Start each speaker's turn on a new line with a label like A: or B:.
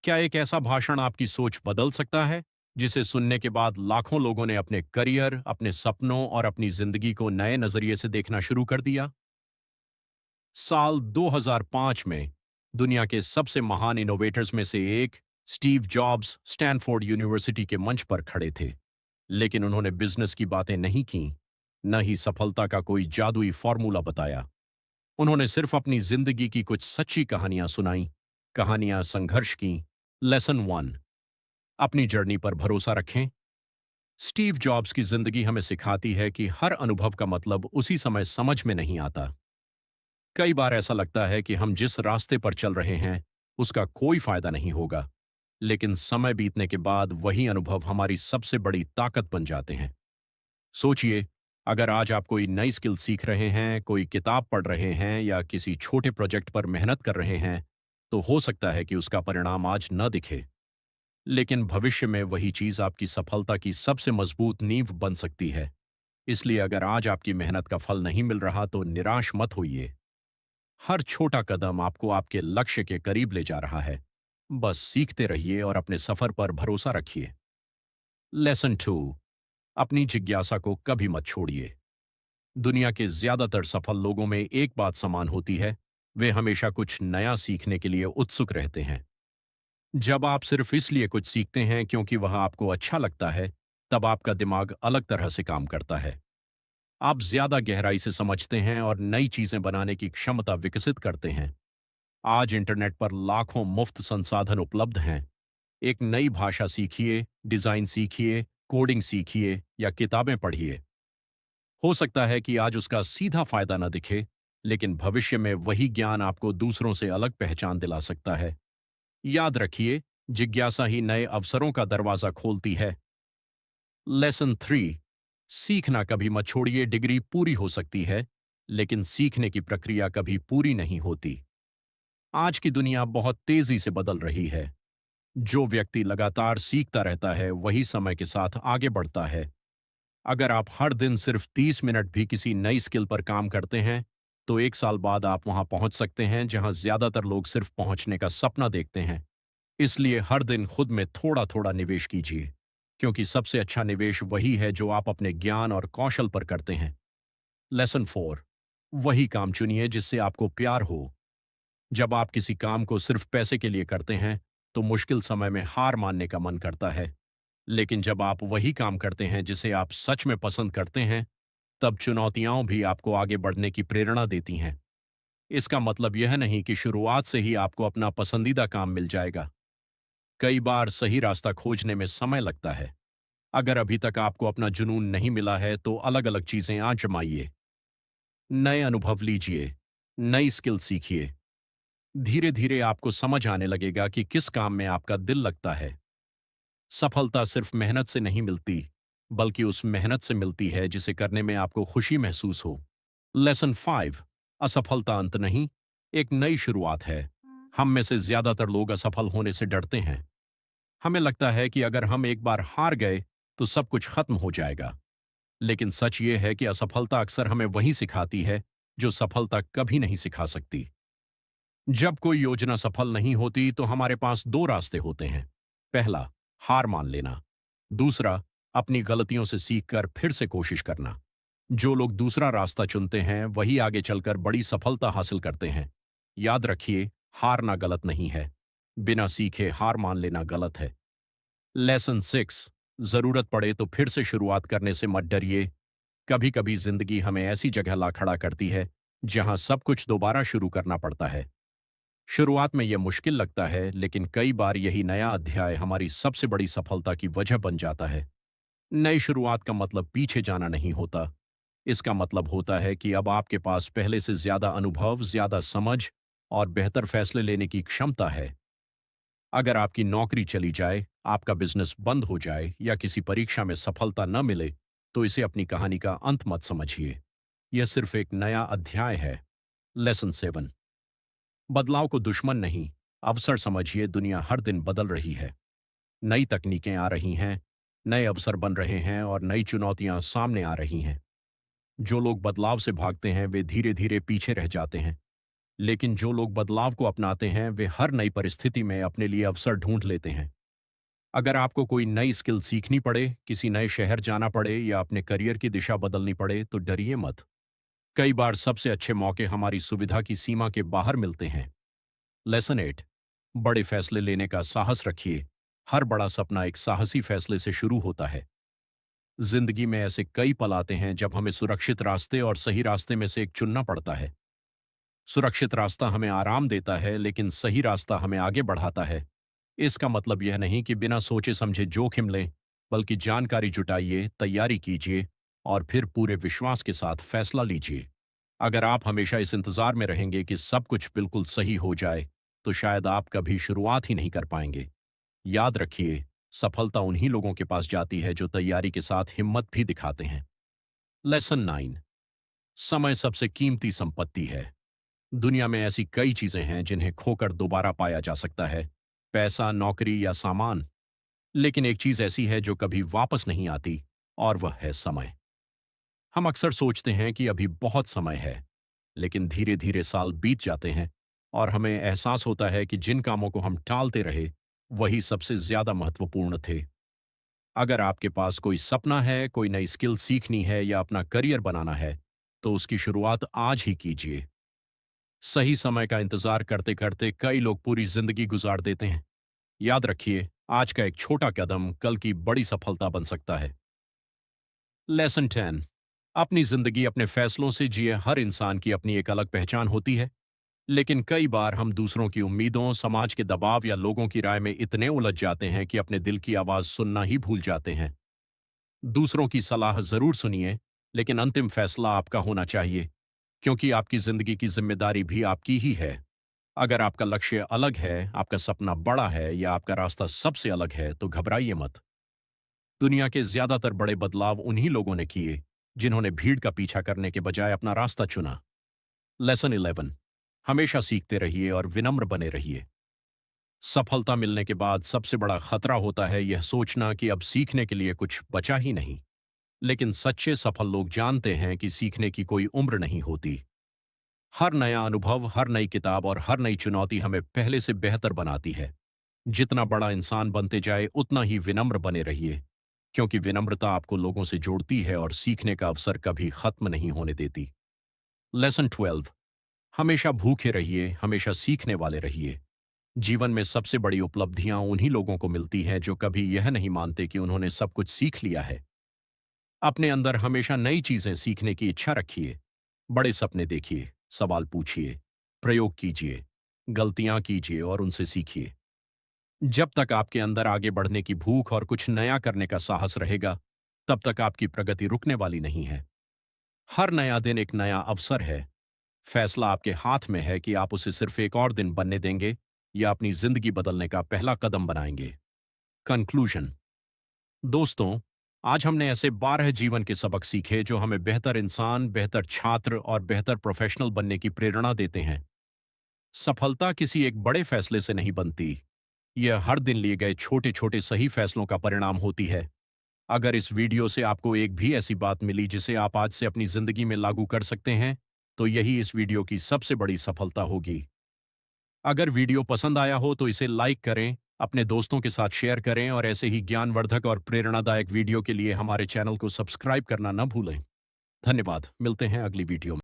A: क्या एक ऐसा भाषण आपकी सोच बदल सकता है, जिसे सुनने के बाद लाखों लोगों ने अपने करियर, अपने सपनों और अपनी जिंदगी को नए नजरिए से देखना शुरू कर दिया? साल 2005 में दुनिया के सबसे महान इनोवेटर्स में से एक स्टीव जॉब्स स्टैनफोर्ड यूनिवर्सिटी के मंच पर खड़े थे। लेकिन उन्होंने बिजनेस की बातें नहीं की, न ही सफलता का कोई जादुई फॉर्मूला बताया। उन्होंने सिर्फ अपनी जिंदगी की कुछ सच्ची कहानियां सुनाई, कहानियां संघर्ष की। लेसन वन, अपनी जर्नी पर भरोसा रखें। स्टीव जॉब्स की जिंदगी हमें सिखाती है कि हर अनुभव का मतलब उसी समय समझ में नहीं आता। कई बार ऐसा लगता है कि हम जिस रास्ते पर चल रहे हैं उसका कोई फायदा नहीं होगा, लेकिन समय बीतने के बाद वही अनुभव हमारी सबसे बड़ी ताकत बन जाते हैं। सोचिए, अगर आज आप कोई नई स्किल सीख रहे हैं, कोई किताब पढ़ रहे हैं या किसी छोटे प्रोजेक्ट पर मेहनत कर रहे हैं, तो हो सकता है कि उसका परिणाम आज न दिखे, लेकिन भविष्य में वही चीज आपकी सफलता की सबसे मजबूत नींव बन सकती है। इसलिए अगर आज आपकी मेहनत का फल नहीं मिल रहा तो निराश मत होइए। हर छोटा कदम आपको आपके लक्ष्य के करीब ले जा रहा है। बस सीखते रहिए और अपने सफर पर भरोसा रखिए। लेसन टू, अपनी जिज्ञासा को कभी मत छोड़िए। दुनिया के ज्यादातर सफल लोगों में एक बात समान होती है, वे हमेशा कुछ नया सीखने के लिए उत्सुक रहते हैं। जब आप सिर्फ इसलिए कुछ सीखते हैं क्योंकि वह आपको अच्छा लगता है, तब आपका दिमाग अलग तरह से काम करता है। आप ज्यादा गहराई से समझते हैं और नई चीजें बनाने की क्षमता विकसित करते हैं। आज इंटरनेट पर लाखों मुफ्त संसाधन उपलब्ध हैं। एक नई भाषा सीखिए, डिजाइन सीखिए, कोडिंग सीखिए या किताबें पढ़िए। हो सकता है कि आज उसका सीधा फायदा न दिखे, लेकिन भविष्य में वही ज्ञान आपको दूसरों से अलग पहचान दिला सकता है। याद रखिए, जिज्ञासा ही नए अवसरों का दरवाजा खोलती है। लेसन थ्री, सीखना कभी मत छोड़िए। डिग्री पूरी हो सकती है, लेकिन सीखने की प्रक्रिया कभी पूरी नहीं होती। आज की दुनिया बहुत तेजी से बदल रही है। जो व्यक्ति लगातार सीखता रहता है वही समय के साथ आगे बढ़ता है। अगर आप हर दिन सिर्फ 30 मिनट भी किसी नई स्किल पर काम करते हैं, तो एक साल बाद आप वहां पहुंच सकते हैं जहां ज्यादातर लोग सिर्फ पहुंचने का सपना देखते हैं। इसलिए हर दिन खुद में थोड़ा थोड़ा निवेश कीजिए, क्योंकि सबसे अच्छा निवेश वही है जो आप अपने ज्ञान और कौशल पर करते हैं। लेसन फोर, वही काम चुनिए जिससे आपको प्यार हो। जब आप किसी काम को सिर्फ पैसे के लिए करते हैं, तो मुश्किल समय में हार मानने का मन करता है। लेकिन जब आप वही काम करते हैं जिसे आप सच में पसंद करते हैं, तब चुनौतियां भी आपको आगे बढ़ने की प्रेरणा देती हैं। इसका मतलब यह नहीं कि शुरुआत से ही आपको अपना पसंदीदा काम मिल जाएगा। कई बार सही रास्ता खोजने में समय लगता है। अगर अभी तक आपको अपना जुनून नहीं मिला है तो अलग अलग चीजें आजमाइए। नए अनुभव लीजिए, नई स्किल सीखिए। धीरे धीरे आपको समझ आने लगेगा कि किस काम में आपका दिल लगता है। सफलता सिर्फ मेहनत से नहीं मिलती, बल्कि उस मेहनत से मिलती है जिसे करने में आपको खुशी महसूस हो। लेसन फाइव, असफलता अंत नहीं, एक नई शुरुआत है। हम में से ज्यादातर लोग असफल होने से डरते हैं। हमें लगता है कि अगर हम एक बार हार गए तो सब कुछ खत्म हो जाएगा। लेकिन सच ये है कि असफलता अक्सर हमें वही सिखाती है जो सफलता कभी नहीं सिखा सकती। जब कोई योजना सफल नहीं होती तो हमारे पास दो रास्ते होते हैं। पहला, हार मान लेना। दूसरा, अपनी गलतियों से सीखकर फिर से कोशिश करना। जो लोग दूसरा रास्ता चुनते हैं वही आगे चलकर बड़ी सफलता हासिल करते हैं। याद रखिए, हारना गलत नहीं है, बिना सीखे हार मान लेना गलत है। लेसन सिक्स, जरूरत पड़े तो फिर से शुरुआत करने से मत डरिए। कभी कभी जिंदगी हमें ऐसी जगह ला खड़ा करती है जहां सब कुछ दोबारा शुरू करना पड़ता है। शुरुआत में यह मुश्किल लगता है, लेकिन कई बार यही नया अध्याय हमारी सबसे बड़ी सफलता की वजह बन जाता है। नई शुरुआत का मतलब पीछे जाना नहीं होता। इसका मतलब होता है कि अब आपके पास पहले से ज्यादा अनुभव, ज्यादा समझ और बेहतर फैसले लेने की क्षमता है। अगर आपकी नौकरी चली जाए, आपका बिजनेस बंद हो जाए या किसी परीक्षा में सफलता न मिले, तो इसे अपनी कहानी का अंत मत समझिए। यह सिर्फ एक नया अध्याय है। लेसन सेवन, बदलाव को दुश्मन नहीं, अवसर समझिए। दुनिया हर दिन बदल रही है। नई तकनीकें आ रही हैं, नए अवसर बन रहे हैं और नई चुनौतियां सामने आ रही हैं। जो लोग बदलाव से भागते हैं वे धीरे धीरे पीछे रह जाते हैं। लेकिन जो लोग बदलाव को अपनाते हैं वे हर नई परिस्थिति में अपने लिए अवसर ढूंढ लेते हैं। अगर आपको कोई नई स्किल सीखनी पड़े, किसी नए शहर जाना पड़े या अपने करियर की दिशा बदलनी पड़े तो डरिए मत। कई बार सबसे अच्छे मौके हमारी सुविधा की सीमा के बाहर मिलते हैं। लेसन 8। बड़े फैसले लेने का साहस रखिए। हर बड़ा सपना एक साहसी फैसले से शुरू होता है। जिंदगी में ऐसे कई पल आते हैं जब हमें सुरक्षित रास्ते और सही रास्ते में से एक चुनना पड़ता है। सुरक्षित रास्ता हमें आराम देता है, लेकिन सही रास्ता हमें आगे बढ़ाता है। इसका मतलब यह नहीं कि बिना सोचे समझे जोखिम लें, बल्कि जानकारी जुटाइए, तैयारी कीजिए और फिर पूरे विश्वास के साथ फैसला लीजिए। अगर आप हमेशा इस इंतजार में रहेंगे कि सब कुछ बिल्कुल सही हो जाए, तो शायद आप कभी शुरुआत ही नहीं कर पाएंगे। याद रखिए, सफलता उन्हीं लोगों के पास जाती है जो तैयारी के साथ हिम्मत भी दिखाते हैं। लेसन 9। समय सबसे कीमती संपत्ति है। दुनिया में ऐसी कई चीजें हैं जिन्हें खोकर दोबारा पाया जा सकता है, पैसा, नौकरी या सामान। लेकिन एक चीज ऐसी है जो कभी वापस नहीं आती, और वह है समय। हम अक्सर सोचते हैं कि अभी बहुत समय है, लेकिन धीरे धीरे साल बीत जाते हैं और हमें एहसास होता है कि जिन कामों को हम टालते रहे, वही सबसे ज्यादा महत्वपूर्ण थे। अगर आपके पास कोई सपना है, कोई नई स्किल सीखनी है या अपना करियर बनाना है, तो उसकी शुरुआत आज ही कीजिए। सही समय का इंतजार करते करते कई लोग पूरी जिंदगी गुजार देते हैं। याद रखिए, आज का एक छोटा कदम कल की बड़ी सफलता बन सकता है। लेसन 10। अपनी जिंदगी अपने फैसलों से जिए। हर इंसान की अपनी एक अलग पहचान होती है, लेकिन कई बार हम दूसरों की उम्मीदों, समाज के दबाव या लोगों की राय में इतने उलझ जाते हैं कि अपने दिल की आवाज सुनना ही भूल जाते हैं। दूसरों की सलाह जरूर सुनिए, लेकिन अंतिम फैसला आपका होना चाहिए, क्योंकि आपकी जिंदगी की जिम्मेदारी भी आपकी ही है। अगर आपका लक्ष्य अलग है, आपका सपना बड़ा है या आपका रास्ता सबसे अलग है, तो घबराइए मत। दुनिया के ज्यादातर बड़े बदलाव उन्हीं लोगों ने किए जिन्होंने भीड़ का पीछा करने के बजाय अपना रास्ता चुना। लेसन 11। हमेशा सीखते रहिए और विनम्र बने रहिए। सफलता मिलने के बाद सबसे बड़ा खतरा होता है यह सोचना कि अब सीखने के लिए कुछ बचा ही नहीं। लेकिन सच्चे सफल लोग जानते हैं कि सीखने की कोई उम्र नहीं होती। हर नया अनुभव, हर नई किताब और हर नई चुनौती हमें पहले से बेहतर बनाती है। जितना बड़ा इंसान बनते जाए, उतना ही विनम्र बने रहिए, क्योंकि विनम्रता आपको लोगों से जोड़ती है और सीखने का अवसर कभी खत्म नहीं होने देती। लेसन 12। हमेशा भूखे रहिए, हमेशा सीखने वाले रहिए। जीवन में सबसे बड़ी उपलब्धियां उन्हीं लोगों को मिलती हैं जो कभी यह नहीं मानते कि उन्होंने सब कुछ सीख लिया है। अपने अंदर हमेशा नई चीजें सीखने की इच्छा रखिए। बड़े सपने देखिए, सवाल पूछिए, प्रयोग कीजिए, गलतियां कीजिए और उनसे सीखिए। जब तक आपके अंदर आगे बढ़ने की भूख और कुछ नया करने का साहस रहेगा, तब तक आपकी प्रगति रुकने वाली नहीं है। हर नया दिन एक नया अवसर है। फैसला आपके हाथ में है कि आप उसे सिर्फ एक और दिन बनने देंगे या अपनी जिंदगी बदलने का पहला कदम बनाएंगे। कंक्लूजन। दोस्तों, आज हमने ऐसे 12 जीवन के सबक सीखे जो हमें बेहतर इंसान, बेहतर छात्र और बेहतर प्रोफेशनल बनने की प्रेरणा देते हैं। सफलता किसी एक बड़े फैसले से नहीं बनती, यह हर दिन लिए गए छोटे छोटे सही फैसलों का परिणाम होती है। अगर इस वीडियो से आपको एक भी ऐसी बात मिली जिसे आप आज से अपनी जिंदगी में लागू कर सकते हैं, तो यही इस वीडियो की सबसे बड़ी सफलता होगी। अगर वीडियो पसंद आया हो तो इसे लाइक करें, अपने दोस्तों के साथ शेयर करें और ऐसे ही ज्ञानवर्धक और प्रेरणादायक वीडियो के लिए हमारे चैनल को सब्सक्राइब करना न भूलें। धन्यवाद। मिलते हैं अगली वीडियो में।